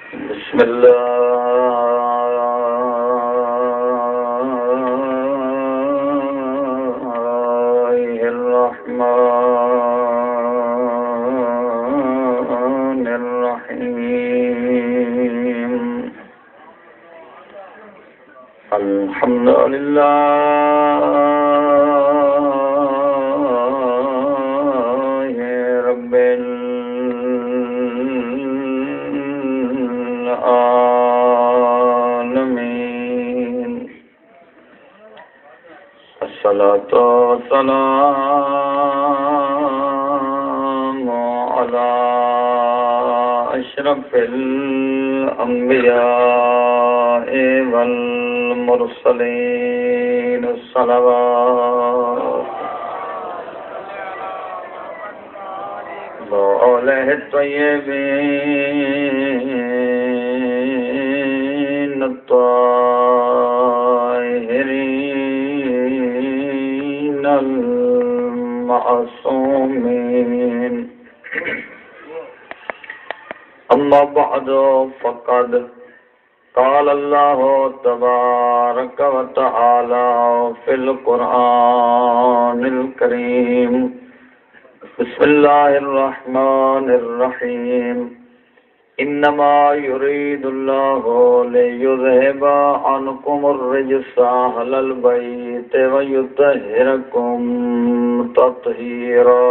بسم الله الرحمن الرحيم الحمد لله رب العالمين الصلاة والسلام على أشرف الأنبياء والمرسلين الصلوات عليه الطيبين الطاهرين المعصومين أما بعد فقد قال الله تبارك وتعالى في القرآن الكريم بسم الله الرحمن الرحيم إنما يريد الله ليذهب عنكم الرجس أهل البيت ويطهركم تطهيرا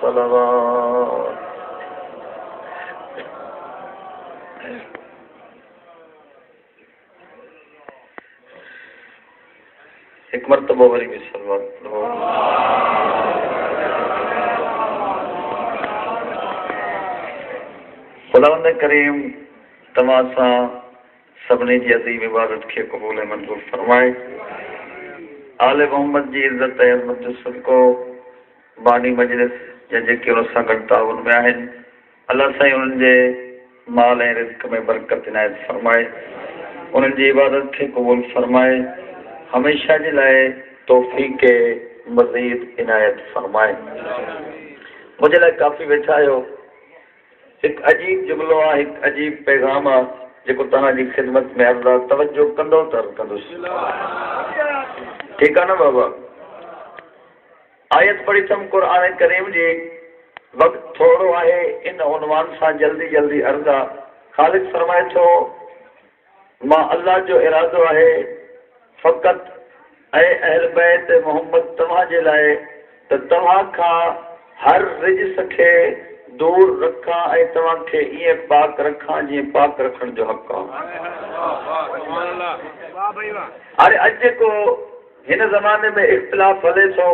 صلوات ایک مرتبہ وری بھی صلوات خداوند کریم تماسا سبنی جی عظیم عبادت کے قبول منظور فرمائے آل محمد جی عزت عظمت جو صدقو بانی مجلس یا جیکے ان سا گھٹ تعاون میں آہن اللہ سائیں انہن جے مال ऐं رزق میں برکت عنایت فرمائے انہن جی عبادت کے قبول فرمائے ہمیشہ جی لائے توفیق مزید عنایت فرمائے مجھے لائے کافی بیٹھا ہو ایک عجیب جملو ہے ایک عجیب پیغام ہے جو تہاں جی خدمت میں اللہ توجہ کندو تر کندوس ٹھیک ہے نا بابا آیت پڑھی تم قرآن کریم جی وقت تھوڑو ہے ان عنوان سا جلدی جلدی عرضا خالق فرمائے تو ماں اللہ جو ارادو ہے فقط اے اہل بیت محمد تمہاں جے لائے تو تمہاں کا ہر رجس کے دور رکھا اے تمہاں کے یہ پاک رکھا جی پاک رکھن جو حق ہے ارے اج کو ہن زمانے میں اختلاف ہلے تو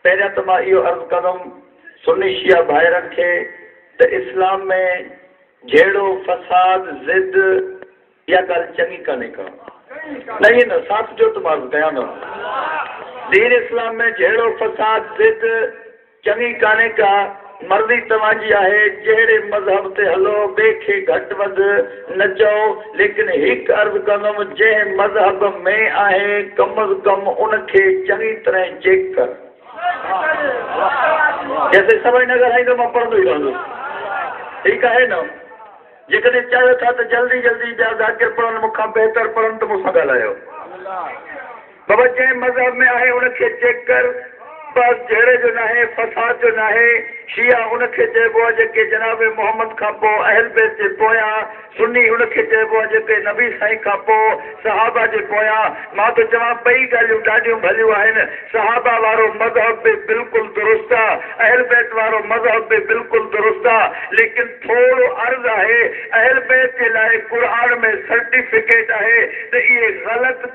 پہلے تو ماں یہ عرض قدم سنی شیعہ بھائرن کے تو اسلام میں جھیڑو فساد ضد یا گل چنگی کرنے کا نہیں نا ساتھ جو تمہارا گیا نا دین اسلام میں جھیڑو فساد ضد چنگی کانے کا مرضی تماجی ہے جہڑے مذہب تے ہلو بے کے گھٹ ود نہ جاؤ لیکن ایک عرض کنم جے مذہب میں آئے کم از کم ان کے چنگی طرح چیک کر جیسے سبھی نگر ہے تو میں پڑھ ہی رہا ٹھیک ہے نا جیکنے چاہیے تھا تو جلدی جلدی جا ذاکر پڑھن مکھا بہتر پڑھن تو مجھ سے ڳالهايو بابا جے مذہب میں آئے ان کے چیک کر بس جھیڑے جو نہ ہے فساد جو نہ ہے شیعہ ان کے چیبو ہے کہ جناب محمد کا پو اہل بیت سے پویا سنی ان کے چیبو ہے کہ نبی سائیں کا پو صحابہ جے پویا ماں تو جواب پئی گالیوں ڈاڈیوں بھلیوں ہیں صحابہ وارو مذہب پہ بالکل درست اہل بیت وارو مذہب پہ بالکل درست لیکن تھوڑو عرض ہے اہل بیت کے لائے قرآن میں سرٹیفکیٹ ہے تو یہ غلط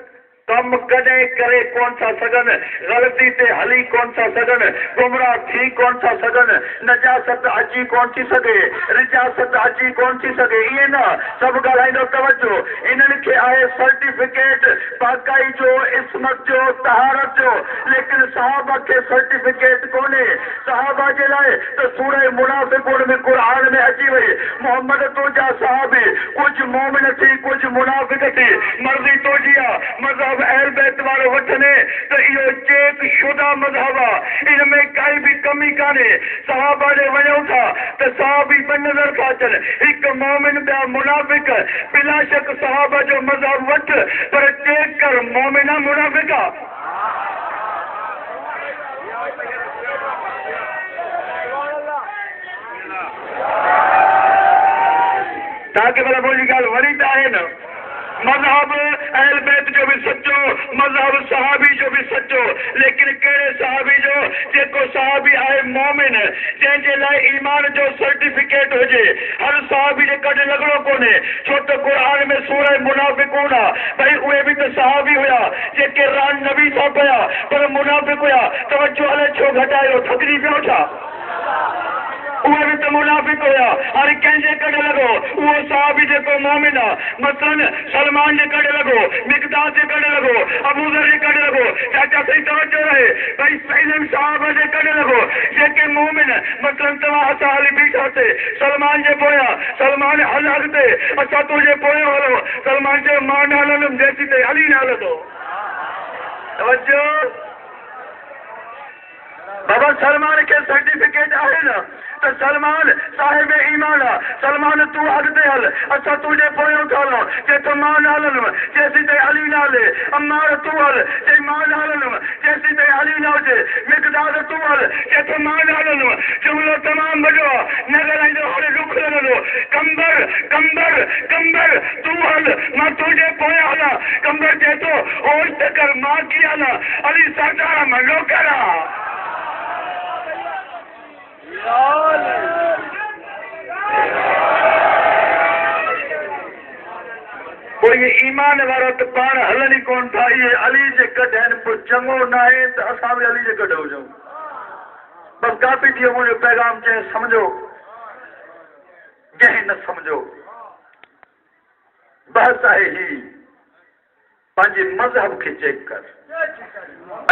کم کدے کرے کون سا سگن غلطی تے ہلی کون سا سگن گمراہ تھی کون سا سگن نجاست اچی کون سی سگے رجاست اچی کون سی سگے یہ نا سب ڳالهائيندو توجہ انہن کے آئے سرٹیفکیٹ پاکائی جو عصمت جو طہارت جو لیکن صحابہ کے سرٹیفکیٹ کونے صحابہ کے لائے تو سورہ منافقون میں قرآن میں اچی ہوئی محمد تو جا صحابی کچھ مومن تھی کچھ منافق تھی مرضی تو جیا مذہب मज़हब अहल बैत वारो वठने तो इहो चेक शुदा मज़हब आहे इन में काई भी कमी कान्हे सहाबा जे वञूं था त सहाबी ॿ नज़र था अचनि हिकु मोमिन ॿिया मुनाफ़िक बिला शक सहाबा जो मज़हब वठ पर चेक कर मोमिन आहे मुनाफ़िक आहे ताकि भला मुंहिंजी ॻाल्हि वरी त आहे न मज़हब अहल बैत जो भी सचो मज़हब सहाबी जो भी सचो लेकिन कहिड़े सहाबी जो जेको सहाबी आहे मोमिन जंहिंजे लाइ ईमान जो सर्टिफिकेट हुजे हर सहाबी जे कॾहिं लॻणो कोन्हे छो त क़ुर में सूरह मुनाफ़िकून आहे भई उहे बि त सहाबी हुया जेके रान नबी था पिया पर मुनाफ़िक हुया तवजो अलाए छो घटायो थकिजी पियो छा उहे बि त मुनाफ़िक हुया हर कंहिंजे कॾहिं लॻो उहो सहाबी जेको मोमिन आहे मसलन सलमान जे कॾहिं लॻो मिक़दार जे कॾहिं लॻो अबूज़र जे कॾहिं लॻो चाचा सही तवजो रहे भई सहीदन साहब जे कॾहिं लॻो जेके मोमिन मसलन तव्हां असां हली बीठासीं सलमान जे पोयां सलमान हल अॻिते असां तुंहिंजे पोयां हलो सलमान चयो मां न हलंदुमि जेसीं ताईं अली न हलंदो तवजो बाबा सलमान के सर्टिफिकेट आहे न तो सलमान साहिब ईमान आहे सलमान तू अॻिते हल असां तुंहिंजे पोयों था हलूं जे तो मां न हलंदुमि जेसीं ताईं अली न हले अम्मार तू हल जे मां न हलंदुमि जेसीं ताईं अली न हुजे मिक़दार तू हल जे तो मां न हलंदुमि जुमिलो तमामु वॾो आहे न ॻाल्हाईंदो हाणे ॾुख लॻंदो कंबर कंबर कंबर तू हल मां तुंहिंजे पोयां हलां कंबर चए थो होश त कर मां कीअं हलां अली सरदार मां नौकर आहे कोई ईमान वारा तो पाण हलनि ई कोन था इहे अली जे गॾु आहिनि पोइ चङो न आहे त असां बि अली जे गॾु हुजूं बसि काफ़ी थी वियो मुंहिंजो पैगाम चए सम्झो जंहिं न सम्झो बहस आहे ही पंहिंजे मज़हब खे चेक कर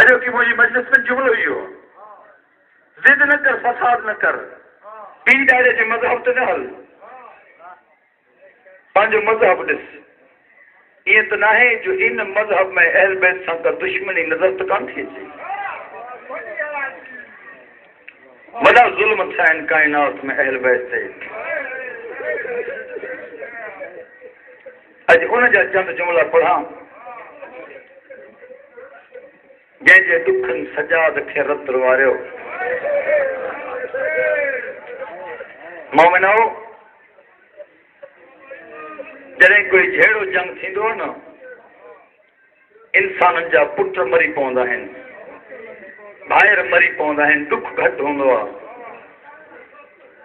अॼो की मुंहिंजी मजलिस में जुमिलो इहो ज़िद न कर फसाद न कर पी ॾाॾे जे मज़हब ते न हल पंहिंजो मज़हब ॾिस ईअं त न आहे जो इन मज़हब में अहल बैत सां का दुश्मनी नज़र त कान थी अचे वॾा ज़ुल्म थिया आहिनि काइनात में अहल बैत ते अॼु उन जा चंद जुमिला पढ़ां जंहिंजे ॾुखनि सजाद खे रत वारियो मोमिनो जॾहिं कोई जहिड़ो जंग थींदो आहे न इंसाननि जा पुट मरी पवंदा आहिनि भाइर मरी पवंदा आहिनि ॾुख घटि हूंदो आहे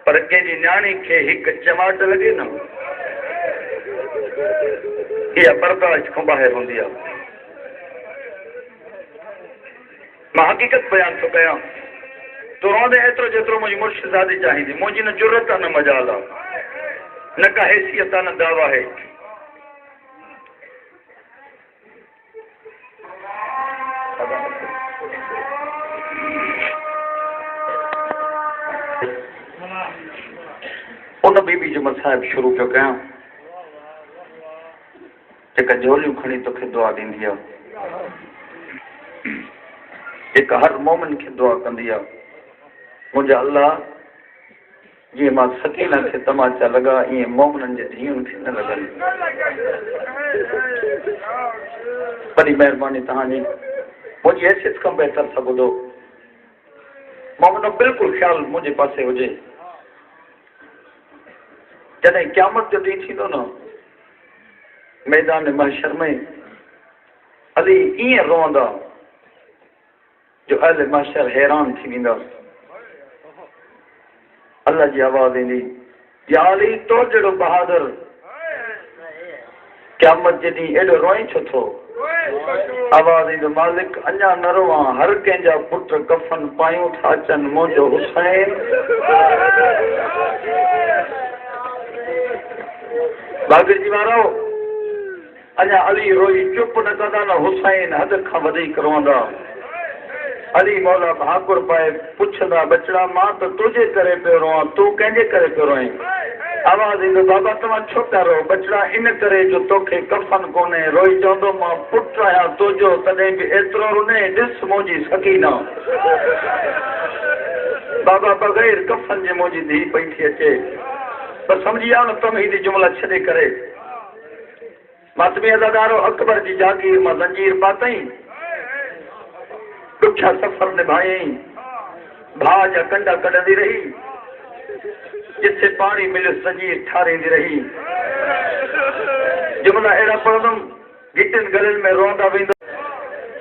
पर कंहिंजी न्याणी खे हिकु चमाट लॻे न इहा बर्दाश्त खां ॿाहिरि हूंदी आहे मां हक़ीक़त बयान थो कयां तूं रहंदे एतिरो जेतिरो मुंहिंजी मुर्शिदादी चाहींदी मुंहिंजी न ज़रूरत आहे न मजाल आहे न का हैसियत आहे न दावा है उन बीबी जो मसाइब शुरू पियो कयां जेका झोलियूं खणी तोखे दुआ ॾींदी आहे जेका हर मोमिन खे दुआ कंदी आहे मुंहिंजा अल्लाह जीअं मां सकीना खे तमाचा लॻा ईअं मोमिननि जे धीउनि खे न लॻनि वॾी महिरबानी तव्हांजी मुंहिंजी हैसियत खां बहितर सां ॿुधो मोमिनो बिल्कुलु ख़्यालु मुंहिंजे पासे हुजे जॾहिं क़यामत जो ॾींहुं थींदो न मैदान महशर में अली ईअं रोअंदा जो अहल महशर हैरान थी वेंदा अल्लाह जी आवाज़ ईंदी या अली तो जहिड़ो बहादुर क़यामत जे ॾींहुं एॾो रोई छो थो आवाज़ ईंदो मालिक अञा न रोवां हर कंहिंजा पुट कफन पायूं था अचनि मुंहिंजो हुसैन बागरजी वारो अञा अली रोई चुप न कंदा न हुसैन हद खां वधीक रोअंदा अली मौला भाकुर पाए पुछंदा बचड़ा मां त तुंहिंजे करे पियो रोआं तूं कंहिंजे करे पियो रोएं आवाज़ ईंदो बाबा तव्हां छो पिया रहो बचड़ा इन करे जो तोखे कफन कोन्हे रोई चवंदो मां पुटु आहियां तुंहिंजो तॾहिं बि एतिरो रुने ॾिस मुंहिंजी सकीना बाबा बग़ैर कफन जे मुंहिंजी धीउ पई थी अचे पर सम्झी विया न तमहीदी जुमला छॾे करे मातमी अदादारो अकबर जी जागीर मां ज़ंजीर पातई ॾुखिया सफ़र निभायई भाउ जा कंडा कढंदी रही जिथे पानी मिलियो ज़ंजीर ठारींदी रही जुमला अहिड़ा पढ़ंदुमि गिटिन गलियुनि में रोंदा वेंदो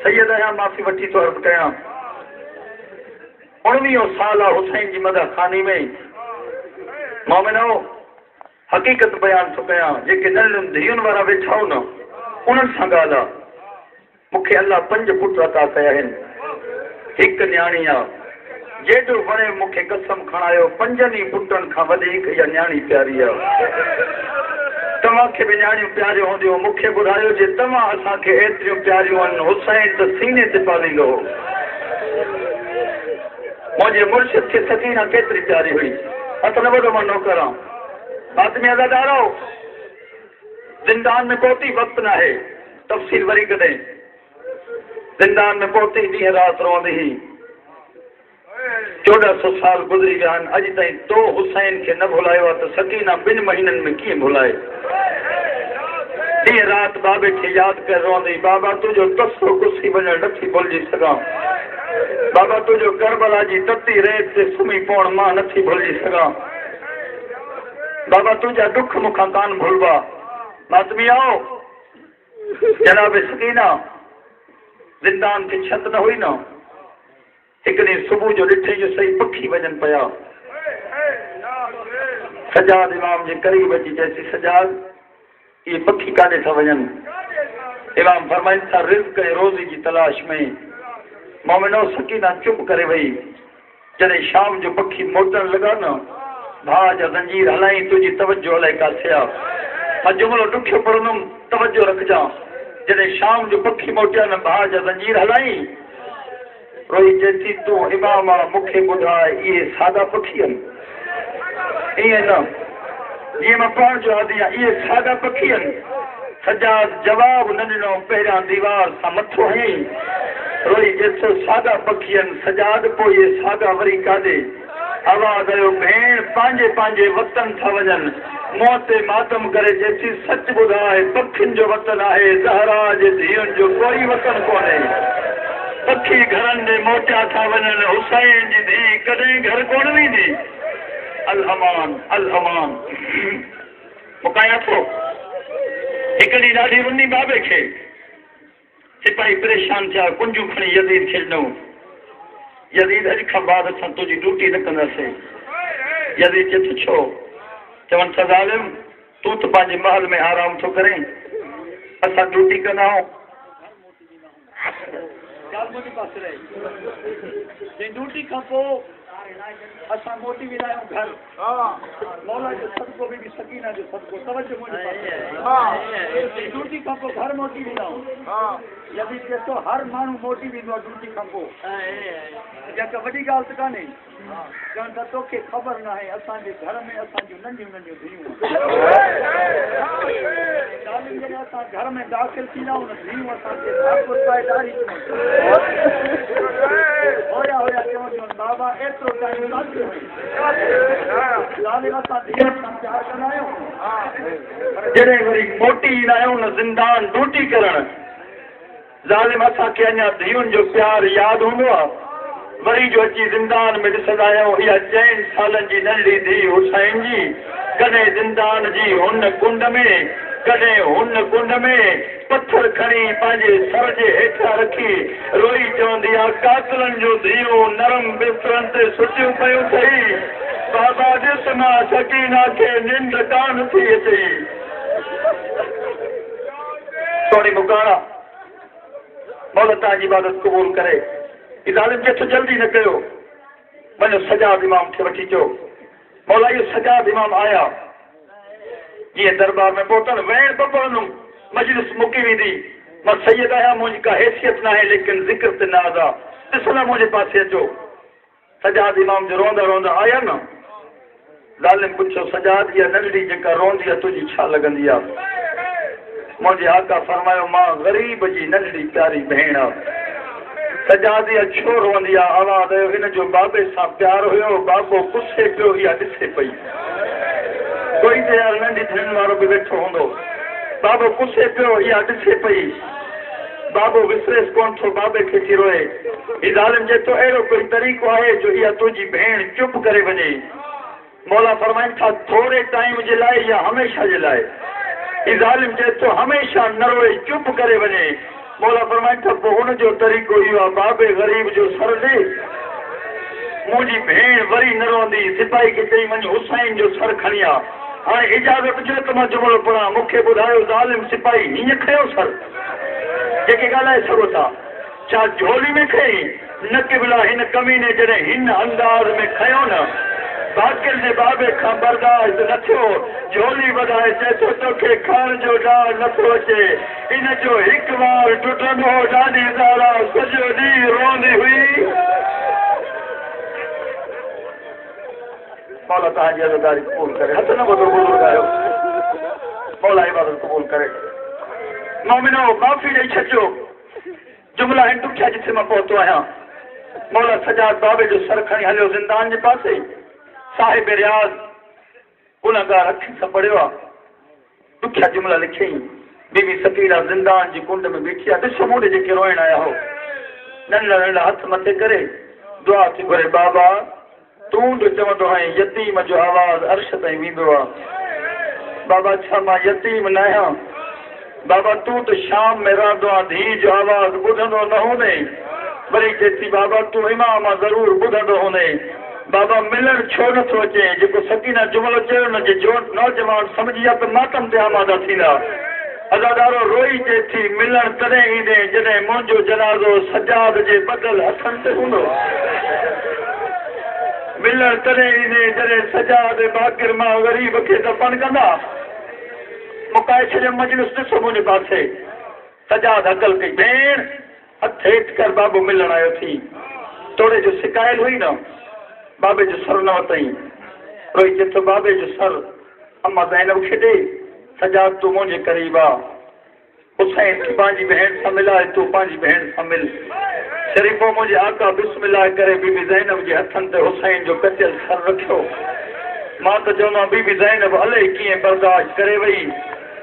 सैयद आहियां माफ़ी वठी थो अर्ज़ु कयां 19 साल हुसैन जी मदद खानी में मोमिनो हक़ीक़त बयान थो कयां जेके नंढियुनि धीअनि वारा वेठा हो न उन्हनि सां ॻाल्हि आहे मूंखे अलाह 5 पुट अता कया आहिनि हिकु न्याणी आहे जेॾो वणे मूंखे कसम खणायो 5 ई पुटनि खां वधीक इहा न्याणी प्यारी आहे तव्हांखे बि न्याणियूं प्यारियूं हूंदियूं मूंखे ॿुधायो जे तव्हां असांखे एतिरियूं प्यारियूं आहिनि हुसैन त सीने ते पालींदो हो मुंहिंजे मुर्शिद खे सकीना केतिरी प्यारी हुई हथ न वॾो मां नौकर आहियां आदमी अदादारो ज़िंदान में पहुती वक़्तु न आहे तफ़सील वरी कॾहिं ज़िंदान में पहुती ॾींहं राति रहंदी हुई 1400 साल गुज़री विया आहिनि अॼु ताईं तो हुसैन खे न भुलायो आहे त सकीना 2 महीननि में कीअं भुलाए ॾींहं राति बाबे खे यादि करे रहंदी बाबा तुंहिंजो तस्सो गुसी वञणु नथी भुलिजी सघां बाबा तुंहिंजो करबला जी तती रेत ते सुम्ही पवणु मां नथी भुलिजी सघां बाबा तुंहिंजा दुख मूंखां कान भुलबा मातमी आओ जनाब सकीना ज़िंदान खे छत न हुई न हिकु ॾींहुं सुबुह जो ॾिठे जो सही पखी वञनि पिया सजाद इमाम जे क़रीब अची चइसी सजाद इहे पखी काॾे था वञनि इमाम फरमाइनि था रिज़्क़ ऐं रोज़ी जी तलाश में मोमिनो सकीना चुप करे वई जॾहिं शाम जो पखी मोटण लॻा न भाउ जा ज़ंजीर हलाई तुंहिंजी तवजो अलाए काथे आहे मां जुमिलो ॾुखियो पढ़ंदुमि तवजो रखजां जॾहिं शाम जो पखी मोटिया न भाउ जा ज़ंजीर हलाई रोई चएथी तूं इमाम आहे मूंखे ॿुधाए इहे सादा पखी आहिनि ईअं न जीअं मां पढ़ण जो आदी आहियां इहे सादा पखी आहिनि सजाद जवाबु न ॾिनो पहिरियां दीवार सां मथो हयईं रोई जेतिरो सादा पखी आहिनि सजाद पोइ इहे सादा वरी काॾे आवाज़ आयो भेण पंहिंजे वतन था वञनि मुंहं ते मातम करे चएथी सच ॿुधाए पखियुनि जो वतन आहे ज़हरा जे धीअनि जो कोई वतन कोन्हे पखी घरनि ॾे मोटिया था वञनि हुसैन जी धीउ कॾहिं घर कोन वेंदी अलहमान अलहमान मुकायां थो हिकु ॾींहुं ॾाढी रुनी बाबे खे सिपाही परेशान थिया कुंजूं खणी यज़ीद खे ॾिनो यज़ीद अॼु खां बाद असां तुंहिंजी ड्यूटी न कंदासीं यज़ीद चए थो छो चवनि था ज़ालिम तूं त पंहिंजे महल में आराम थो करें असां ड्यूटी कंदा आहियूं ड्यूटी खां पोइ असां मोटी वेंदा आहियूं घर मौला जो सदको बि सकीना जो सदको तवजो मुंहिंजे ड्यूटी खां पोइ घर मोटी वेंदा आहियूं यदि चए हर माण्हू मोटी वेंदो आहे ड्यूटी खां पोइ जेका वॾी ॻाल्हि त कान्हे चवनि था तोखे ख़बर न आहे असांजे घर में असांजूं नंढियूं नंढियूं धीअरूं जॾहिं असां घर में दाख़िल थींदा आहियूं न धीअरूं असांखे होया होया चवंदियूं आहिनि बाबा एतिरो टाइम काथे असां धीअरुनि सां प्यार कंदा आहियूं जॾहिं वरी मोटी ईंदा आहियूं न ज़िंदान ड्यूटी करणु ज़ालिम असांखे अञा धीअरुनि जो प्यार यादि हूंदो आहे वरी जो अची ज़िंदान में ॾिसंदा आहियूं इहा 4 सालनि जी नंढी धीउ हुसैन जी कॾहिं ज़िंदान जी हुन कुंड में कॾहिं हुन कुंड में पत्थर खणी पंहिंजे सर जे हेठां रखी रोई चवंदी आहे कातलनि जो धीअरूं नरम बिस्तरनि ते सुठियूं पयूं अथई बाबा ॾिस मां सकीना खे निंड कान थी अचे थोरी मुकाणा मौला तव्हांजी इबादत क़बूल करे ज़ालिम खे जल्दी न कयो वञो सजाद इमाम खे वठी अचो मौला इहो सजाद इमाम आया जीअं दरबार में पहुतनि वेण पवंदुमि मजलिस मुकी वेंदी मां सैयद आहियां मुंहिंजी का हैसियत न आहे लेकिन ज़िक्र ते नाज़ आहे ॾिसो न मुंहिंजे पासे अचो सजाद इमाम जो रोंदा रोंदा आया न ظالم پچھو سجاد یا ننڈی جکا روندی تجھی چھا لگندی مجھے آقا فرمایا ماں غریب جی ننڈی پیاری بہن سجاد یا چھو روندی آواز ہے ان جو بابے سا پیار ہوئے بابو کسے پیو یا ڈسے پئی کوئی تے یار ننڈی دھن وارو بھی بیٹھو ہوندو بابو کسے پیو یا ڈسے پئی بابو وسریس کون تھو بابے کے تھی روئے یہ ظالم جے تو اہڑو کوئی طریقہ ہے جو یا تجھی بہن چپ کرے ونے مولا فرمائن تھا تھوڑے ٹائم جے لائے یا ہمیشہ جے لائے یہ ظالم جے تو ہمیشہ نہ روئے چپ کرے ونے مولا فرمائن تھا ان جو طریقہ ہوا بابے غریب جو سر دے مجھے بہن وری نہ روندی سپاہی کے چئی من حسین جو سر کھنیا ہاں اجازت جو تو میں جملو پڑھا مکھے بدھاयो ظالم سپاہی ہی کھیو سر जेके ॻाल्हाए सघो था छा झोली में खई न किबला हिन कमीने जॾहिं हिन अंदाज़ में खयो न बाक़िर जे बाबे खां बर्दाश्त न थियो झोली वधाए चए थो तोखे खाइण जो ॾाढ नथो अचे इन जो हिकु बार टुटंदो ॾाढी ज़ारा सॼो ॾींहुं रोंदी हुई मौला तव्हांजी अज़ादारी क़बूल करे हथ न वधो बुज़ुर्ग आहियो मौला इबादत क़बूल करे मोमिनो माफ़ी ॾेई छॾिजो जुमला आहिनि ॾुखिया जिथे मां पहुतो आहियां मौला सजाद बाबे जो सर खणी हलियो ज़िंदान जे पासे साहिब रियाज़ गुनहगार अखि सां पढ़ियो आहे ॾुखिया जुमला लिखियईं बीबी सकीना ज़िंदान जी कुंड में बीठी आहे ॾिसो मूं ॾे जेके रोइण आया हो नंढड़ा नंढड़ा हथ मथे करे दुआ थी घुरे बाबा तूं बि चवंदो आहीं यतीम जो आवाज़ अर्श ताईं वेंदो आहे बाबा छा मां यतीम न आहियां बाबा तू तो शाम में रहंदो आहे धीउ जो आवाज़ ॿुधंदो न हूंदे वरी चए थी बाबा तू इमाम ज़रूरु ॿुधंदो हूंदे बाबा मिलण छो नथो अचे जेको सकीना जुमिलो चयो न जे जो नौजवान सम्झी विया त मातम ते आमादा थींदा अदादारो रोई चए थी मिलण तॾहिं ईंदे जॾहिं मुंहिंजो जनाज़ो सजाद जे बदल हथनि ते हूंदो मिलण तॾहिं ईंदे जॾहिं सजाद बाक़िर मां ग़रीब खे दफ़न कंदा मुकाए छॾियो मजलिस ॾिसो मुंहिंजे पासे सजाद हकल कई भेण हथ हेठि कर बाबू मिलण आयो थी तोड़े जो शिकायत हुई न बाबे जो सर न वतई रोई चए थो बाबे जो सर अम्मा ज़ैनब खे ॾे सजाद तूं मुंहिंजे क़रीब आहे हुसैन खे पंहिंजी भेण सां मिलाए तूं पंहिंजी भेण सां मिल शरीफ़ो मुंहिंजे आका बिस्मिल्लाह करे बीबी ज़ैनब जे हथनि ते हुसैन जो कटियल सर रखियो मां त चवंदो बीबी ज़ैनब हले कीअं बर्दाश्त करे वई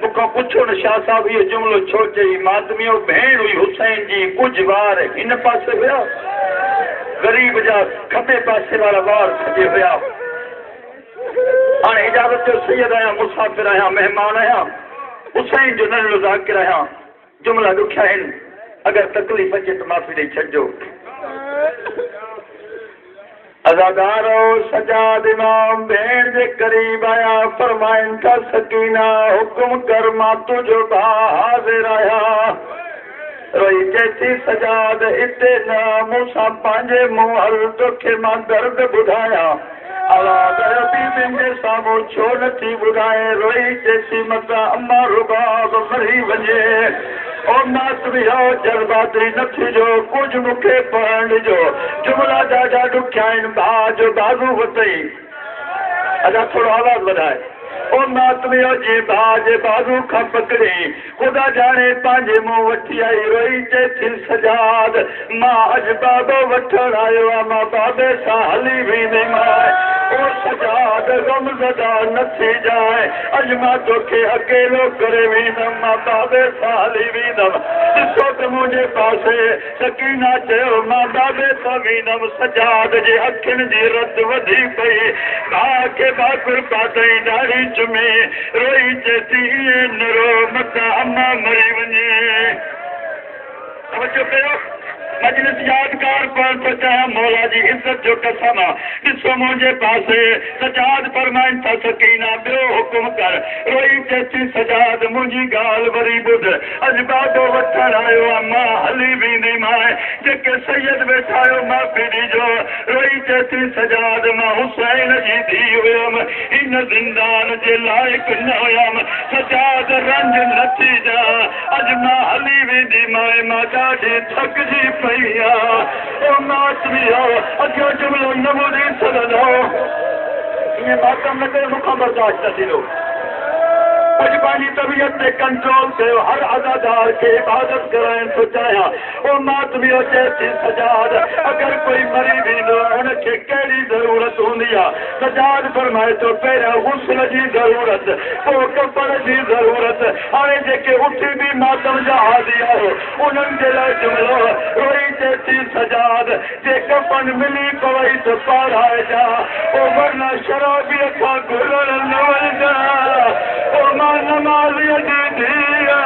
मूंखां पुछो न शाह साहिब इहो जुमिलो छो चई मातमियो भेण हुई हुसैन जी कुझु वार हिन पासे हुया ग़रीब जा खॿे पासे वारा वार सॼे हुया हाणे इजाज़त जो सैयद आहियां मुसाफ़िर आहियां महिमान आहियां हुसैन जो नंढड़ो ज़ाकिर आहियां जुमिला ॾुखिया आहिनि अगरि तकलीफ़ अचे त माफ़ी ॾेई छॾिजो अज़ादारो सजाद इमाम भेण जे क़रीब आया फरमाइनि था सकीना हुकुम कर मां तुंहिंजो भाउ हाज़िर आया रोई चए थी सजाद हिते न मूंसां पंहिंजे मुंहुं हल तोखे मां दर्द ॿुधायां आवाज़ बीबियुनि जे साम्हूं छो नथी ॿुधाए रोई चए थी मतां अम्मा रुबाब मरी वञे ओ मातमियो जज़्बाती न थिजो कुझु मूंखे पढ़ण ॾिजो जुमिला ॾाढा ॾुखिया आहिनि भाउ जो बाज़ू वतई अञा थोरो आवाज़ वधाए ओ मातमियो जी भाउ जे बाज़ू खां पकड़ी ख़ुदा जाणे पंहिंजे मुंहुं वठी आई रोई चए थी सजाद मां अॼु बाबो वठण आयो आहियां मां बाबे सां हली वेंदीमांइ ओ सजाद गमज़दा न थी जाए अॼु मां तोखे अकेलो करे वेंदमि मां बाबे सां हली वेंदमि ॾिसो त मुंहिंजे पासे सकीना चयो मां बाबे सां वेंदमि सजाद जे अखियुनि जी रत वधी पई भाउ खे बाकुर पातई ॾाढी चुमे रोई चए थी ईअं न रो मतां अम्मा मरी वञे तवजो कयो मजलिस यादगार पर तो चाहे मौला जी इज्जत जो कसम ॾिसो मुंहिंजे पासे सजाद फरमाइनि था सकीना ॿियो हुकुम कर रोई चेती सजाद मुंहिंजी ॻाल्हि वरी ॿुध अॼु बाबो वठण आयो आहे मां हली वेंदीमांइ जेके सैयद वेठा आहियो माफ़ी ॾिजो रोई चेती सजाद मां हुसैन जी धीउ हुयमि हिन ज़िंदान जे लाइक़ु न हुयमि सजाद रंज न थी जा अॼु मां हली वेंदीमांइ मां ॾाढी थकिजी पई आहे ओ मातमियो अॻियो जुमिलो न ॿुधी सघंदो یہ ماتم نہ کرے مکہ برداشت نہ تھیندو کچھ پانی طبیعت سے کنٹرول سے ہر عزادار کے عبادت کرائیں تو چاہیا او ماتمیو جیسی سجاد اگر کوئی مریض ہو ان کے کیڑی ضرورت ہوندی سجاد فرمائے تو پہلا غسل جی ضرورت او کفن جی ضرورت ہانے جے اٹھی بھی ماتم جا حاضی ہو انہن دے لائے جملو روئی جیسی سجاد جے کفن ملی پوئی تو پار آئے جا او ورنہ شرابی اکھا گلن نول جا او نمازی دیا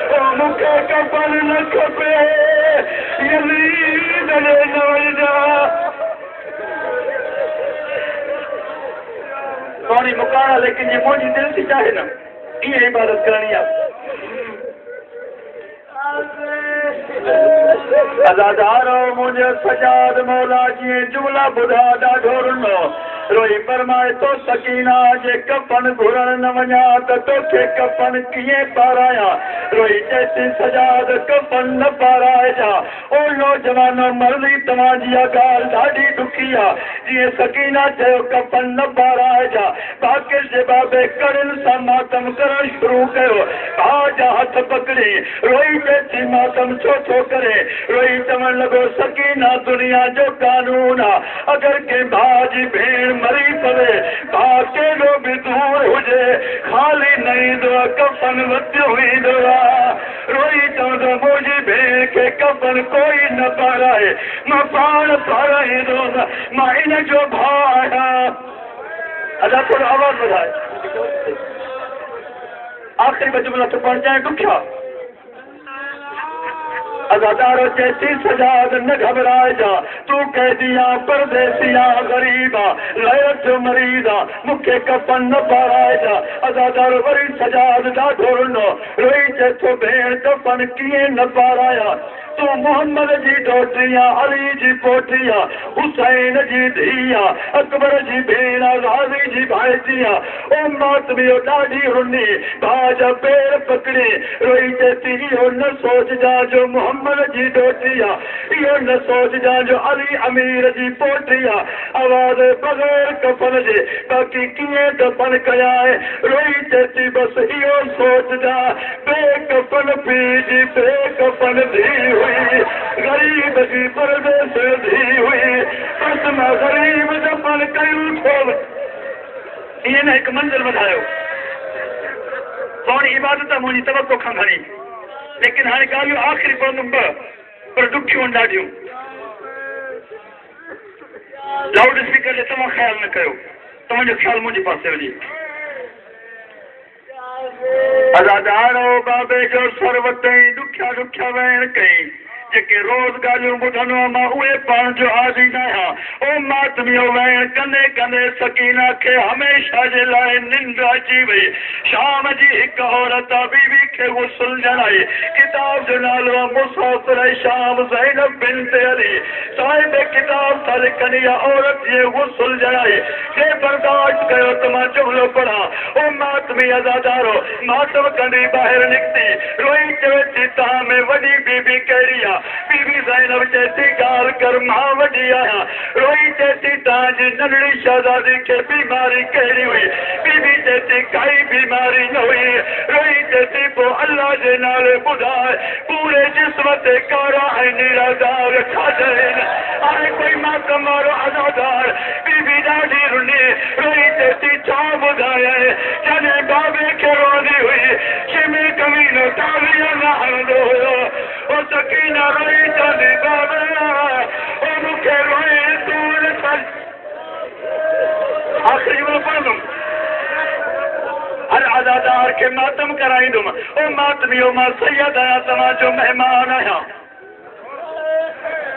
او مکہ کفن نہ کھپے یزید نے نوجا کونی مکانا لیکن یہ موجی دل سے چاہے نا یہ عبادت کرنی ہے ازادارو مجھے سجاد مولا جی جملہ بدھا دا ڈھورنو روئی فرمائے تو سکینہ جے کفن گھرن نہ ونیا تو کے کفن کیے پارایا روئی جیسی سجاد کفن نہ پارائے جا او نوجوانوں مرضی تماجیا گال ڈاڈی دکھیا جی سکینہ جو کفن نہ پارائے جا باقی جبابے کرن سا ماتم کرن شروع کرو آجا ہاتھ پکڑی روئی جیسی ماتم چھو کرے روئی چمن لگو سکینہ دنیا جو قانون اگر کے بھاجی بھیڑ مری پڑے باقی لو بھی دور ہوجے خالی نہیں دو کفن وتی ہوئی دعا روئی چاندو موجی بھیڑ کے کفن کوئی نہ پارائے میں پان پارائی دو میں انہیں جو بھایا اللہ تھوڑا آواز بڑھائے آخری میں جملہ تو پڑھ جائیں دکھا ازادارو جیسی سجاد نہ گھبرائے جا تو قیدیاں پردیسیاں غریباں غیرت جو مریضاں مکھے کفن نہ پارائے جا ازادارو بری سجاد دا ڈھورنو روئی جیسو بھیڑ کفن کیے نہ پارایا تو محمد جی ڈوٹیاں علی جی پوٹیاں حسین جی دھیاں اکبر جی بھیڑا غازی جی بھائیتیاں او ماتمیو ڈاڈی رنی بھاجا پیر پکڑی روئی جیسی یہ نہ سوچ جا جو محمد جی ڈوٹیاں یہ نہ سوچ جا جو علی امیر جی پوٹیاں آواز بغیر کفن جی باقی کیے دفن کیا ہے روئی جیسی بس یہ سوچ جا بے کفن پی جی بے کفن دی ہوئی غریب کی پردے سے دی ہوئی بس میں غریب دفن کیوں چھوڑ یہ نہ ایک منزل بتاؤ کون عبادت مجھے توقع کھنگھنی لیکن ہر گالیوں آخری پڑھنوں پر دکھیوں ڈاڑیوں لاؤڈ اسپیکر لے تمہیں خیال نہ کرو تمہیں جو خیال مجھے پاس سے وجی ازادارو بابے جو سروتیں دکھیا وین کہیں جے روز گالیوں بدھنو ماں اوے پان جو آدھی نہ او ماتمیو وین کنے کنے سکینہ کے ہمیشہ جے لائے نند اچی وئی شام جی ایک عورت بی بی کے غسل جنائی کتاب جو نالو مسافر شام زینب بنت علی صاحب کتاب تھل کنیا عورت یہ غسل جنائی جے برداشت کرو تمہا جملو پڑھا او ماتمی ازادارو ماتم کنی باہر نکتی روئی چویتی تاں میں وڈی بی بی کہریا بی بی زینب جیسی گال کر ماں وڈی آیا روئی جیسی تاج ننڑی شہزادی کے بیماری کہری ہوئی بی بی جیسی کئی بیماری نہ ہوئی روئی جیسی کو اللہ جے نالے بدھائے پورے جسم تے کارا ہے نیرازار کھا جائیں آئے کوئی ماتم اور عزادار بی بی ڈاڈی رنی روئی جیسی چاہ بدھایا ہے جنے بابے کے روزی ہوئی شمی کمینو تاویہ نہ ہندو او سکینہ روئی چاندی بابا او مکھے روئی دور سل آخری جملہ پڑھ دوں ہر عزادار کے ماتم کرائیں دوں او ماتمیو ماں سید آیا تمہاں جو مہمان آیا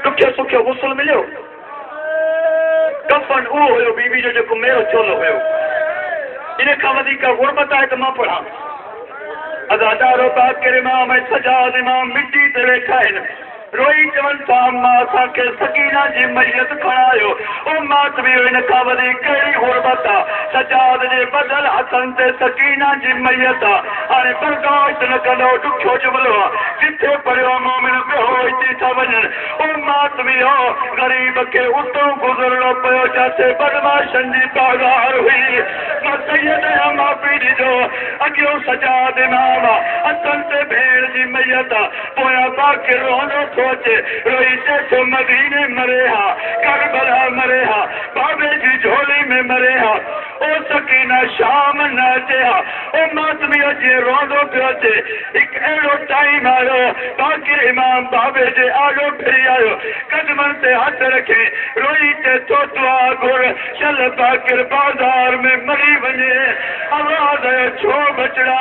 دکھے سکھے غسل ملیو کفن او ہوئے بی بی جو میرو چولو ہوئے انہیں کھوادی کا غربت آئے تو ماں پڑھا ازادارو باقر امام سجاد امام مٹی تے ویکھا ہے روئی چون سام ماسا کے سکینہ جی میت کھڑایو او ماتمی ان کا ودی کئی غربتا سجاد جی بدل حسن تے سکینہ جی میت آنے برداشت نہ کنو دکھو جملو जिथे पढ़ियो मोमिन बेहोश था वञनि ओ मातमियो गरीब के उतो गुज़रनो पियो जाते बदमाशन जी बाज़ार हुई मां सैयद माफ़ी ॾिजो अॻियो सजाद इमाम असन ते भेण जी मैयत पोयां बाक़ी रोनो थो अचे रोई चेसो मदीने मरे हा करबला मरे हा बाबे जी झोली में मरे हा ओ सकीना शाम न अचे हा ओ मातमियो जी रोंदो पियो अचे हिकु अहिड़ो टाइम आयो बाक़ी इमाम बाबे जे आॾो फिरी आयो कदमनि ते हथ रखे रोई ते तो दुआ घुर चल बाक़िर बाज़ार में मरी वञे आवाज़ आयो छो बचड़ा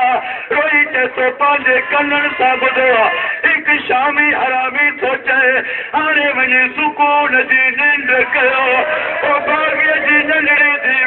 रोई ते तो पंहिंजे कननि सां ॿुधो हिकु शामी हरामी थो चए हाणे वञी सुकून जी निंड कयो ओ बाग़ीअ जी नंढड़ी थी